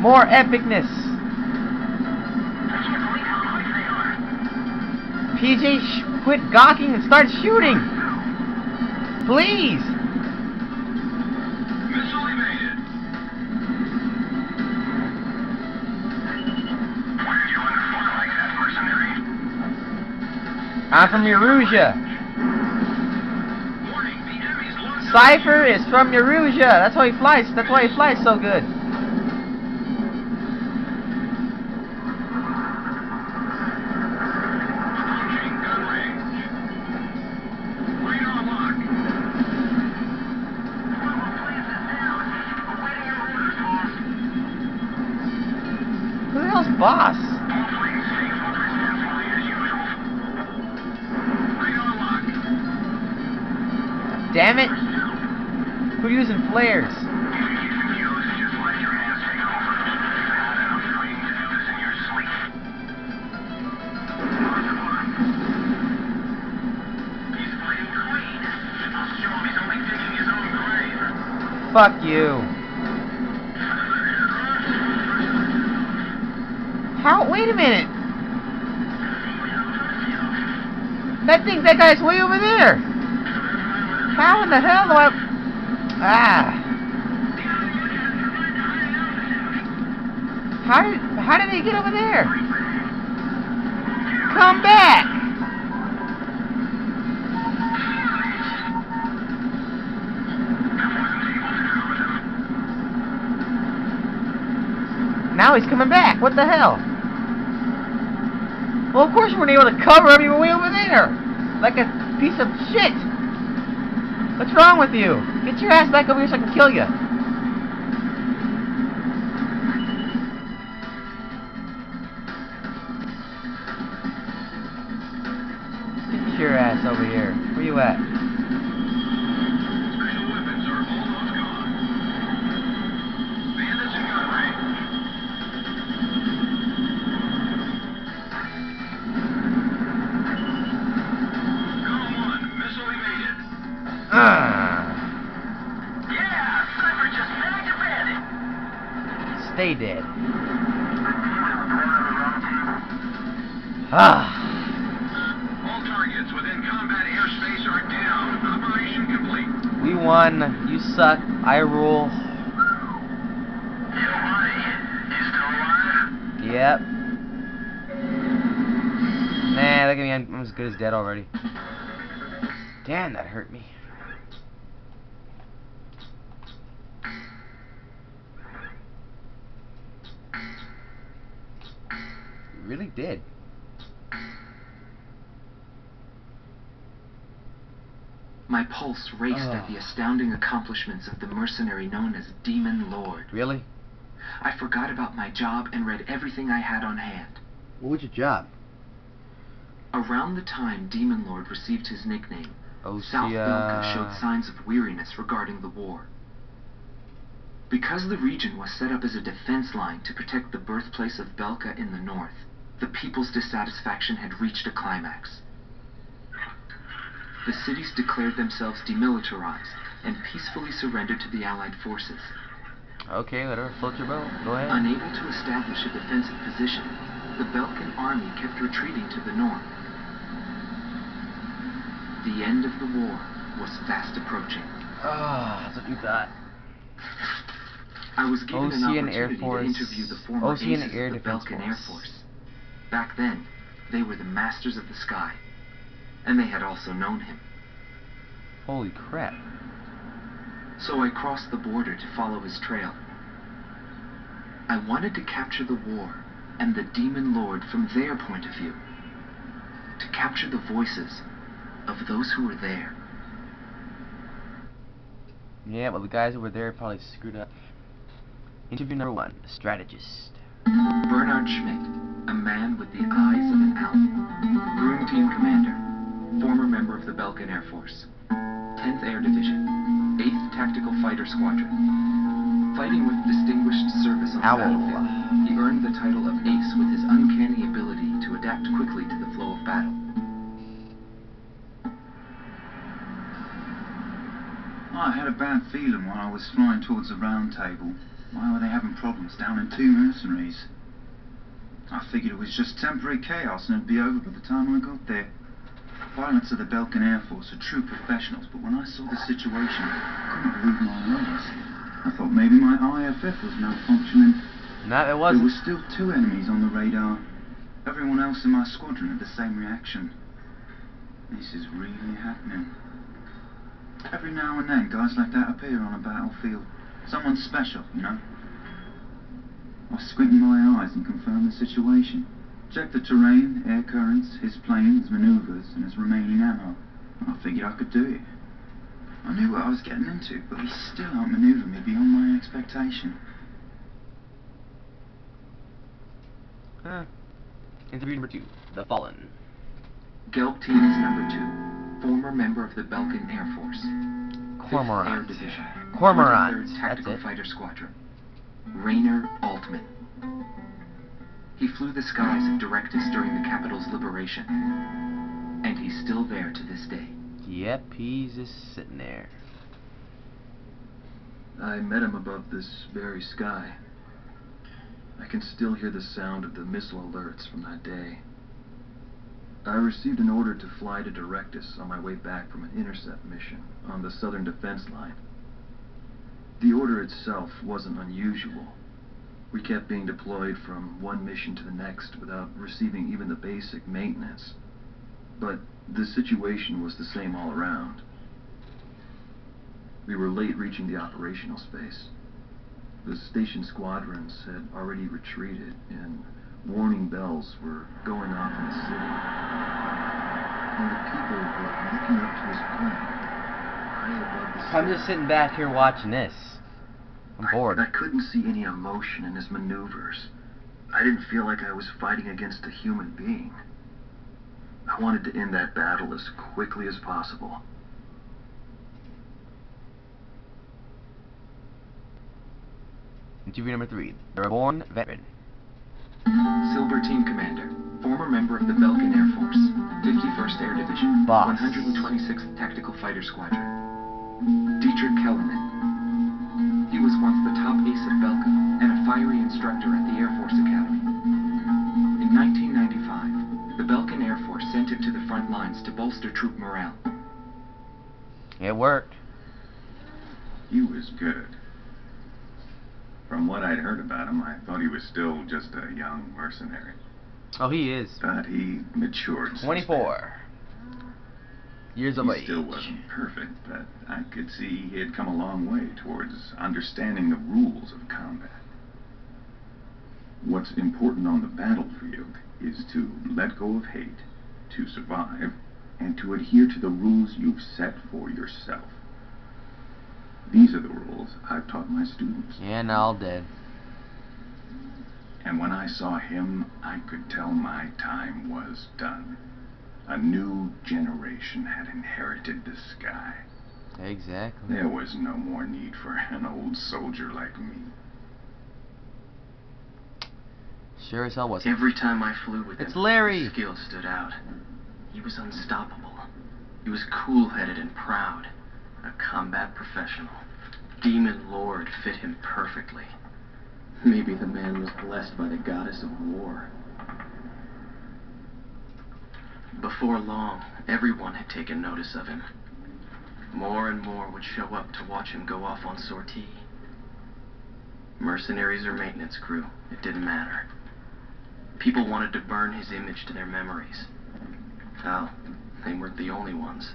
More epicness. PJ, quit gawking and start shooting. Please. Missile evaded. Why are you under fire like that, mercenary? I'm from Eurasia. Warning, the enemy's launched. Cypher is from Eurasia. That's why he flies. That's why he flies so good. Approaching gun range. Radar lock. Who the hell's boss? All flames safe. Others stand by as usual. Radar lock. Damn it. Who's using flares? If you get confused, just let your hands take over. I'm trained to do this in your sleep. He's playing clean. I'll show him he's only digging his own grave. Fuck you. How? Wait a minute. That guy's way over there. How in the hell do I... Ah. How did he get over there? Come back. Now he's coming back. What the hell? Well, of course you weren't able to cover him. You were way over there. Like a piece of shit. What's wrong with you? Get your ass back over here so I can kill you. Get your ass over here. Where you at? Special weapons are almost gone. Bandits in gun range. Column 1, missile evaded. Yeah, Silber just snagged a bandit. Stay dead. Ah. All targets within combat airspace are down. Operation complete. We won. You suck. I rule. Yo, buddy, you still alive? Yep. Nah, look at me. I'm as good as dead already. Damn, that hurt me. It really did. My pulse raced at the astounding accomplishments of the mercenary known as Demon Lord. Really? I forgot about my job and read everything I had on hand. What was your job? Around the time Demon Lord received his nickname, Oh, South Belka showed signs of weariness regarding the war. Because the region was set up as a defense line to protect the birthplace of Belka in the north, the people's dissatisfaction had reached a climax. The cities declared themselves demilitarized and peacefully surrendered to the Allied forces. Okay, whatever. Float your boat. Go ahead. Unable to establish a defensive position, the Belkan army kept retreating to the north. The end of the war was fast approaching. Ah, that's what you thought. I was given an Ocean opportunity Air Force. to interview the former Ocean aces Air of the Defense Belkan Force. Air Force. Back then, they were the masters of the sky, and they had also known him. Holy crap. So I crossed the border to follow his trail. I wanted to capture the war and the Demon Lord from their point of view. To capture the voices of those who were there. Yeah, well, the guys who were there probably screwed up. Interview number 1, strategist. Bernard Schmidt, a man with the eyes of an owl. Groom Team Commander, former member of the Belkan Air Force. 10th Air Division, 8th Tactical Fighter Squadron. Fighting with distinguished service on the battlefield, he earned the title of Ace with his uncanny ability to adapt quickly to the flow of battle. I had a bad feeling when I was flying towards the round table. Why were they having problems down in 2 mercenaries? I figured it was just temporary chaos and it'd be over by the time I got there. Pilots of the Belkin Air Force are true professionals, but when I saw the situation, I couldn't believe my eyes. I thought maybe my IFF was malfunctioning. No, it There wasn't. were still 2 enemies on the radar. Everyone else in my squadron had the same reaction. This is really happening. Every now and then, guys like that appear on a battlefield. Someone special, you know? I squinted my eyes and confirmed the situation. Checked the terrain, air currents, his plane, his maneuvers, and his remaining ammo. I figured I could do it. I knew what I was getting into, but he still outmaneuvered me beyond my expectation. Interview number 2. The Fallen. Gelb Team is number 2. Former member of the Belkin Air Force. 5th Air Cormorant. Division. Cormorant. 23rd Tactical That's it. Fighter Squadron. Rainer Altman. He flew the skies of Directus during the capital's liberation. And he's still there to this day. Yep, he's just sitting there. I met him above this very sky. I can still hear the sound of the missile alerts from that day. I received an order to fly to Directus on my way back from an intercept mission on the southern defense line. The order itself wasn't unusual. We kept being deployed from one mission to the next without receiving even the basic maintenance. But the situation was the same all around. We were late reaching the operational space. The station squadrons had already retreated, and warning bells were going off in the city. And the people were looking up to his plane, high above the city. I'm just sitting back here watching this. I'm bored. I couldn't see any emotion in his maneuvers. I didn't feel like I was fighting against a human being. I wanted to end that battle as quickly as possible. Interview number 3. The Reborn Veteran. Silber Team Commander. Former member of the Belkin Air Force. 51st Air Division. Boss. 126th Tactical Fighter Squadron. Dietrich Kellerman. He was once the top ace of Belkin and a fiery instructor at the Air Force Academy. In 1995, the Belkin Air Force sent him to the front lines to bolster troop morale. It worked. He was good. From what I'd heard about him, I thought he was still just a young mercenary. Oh, he is. But he matured since 24 years of then. age. He still wasn't perfect, but I could see he had come a long way towards understanding the rules of combat. What's important on the battlefield is to let go of hate, to survive, and to adhere to the rules you've set for yourself. These are the rules I've taught my students. Yeah, now all dead. And when I saw him, I could tell my time was done. A new generation had inherited the sky. Exactly. There was no more need for an old soldier like me. Sure as hell wasn't. Every time I flew with him, It's Larry. his skills stood out. He was unstoppable. He was cool-headed and proud. A combat professional. Demon Lord fit him perfectly. Maybe the man was blessed by the goddess of war. Before long, everyone had taken notice of him. More and more would show up to watch him go off on sortie. Mercenaries or maintenance crew, it didn't matter. People wanted to burn his image to their memories. Hell, they weren't the only ones.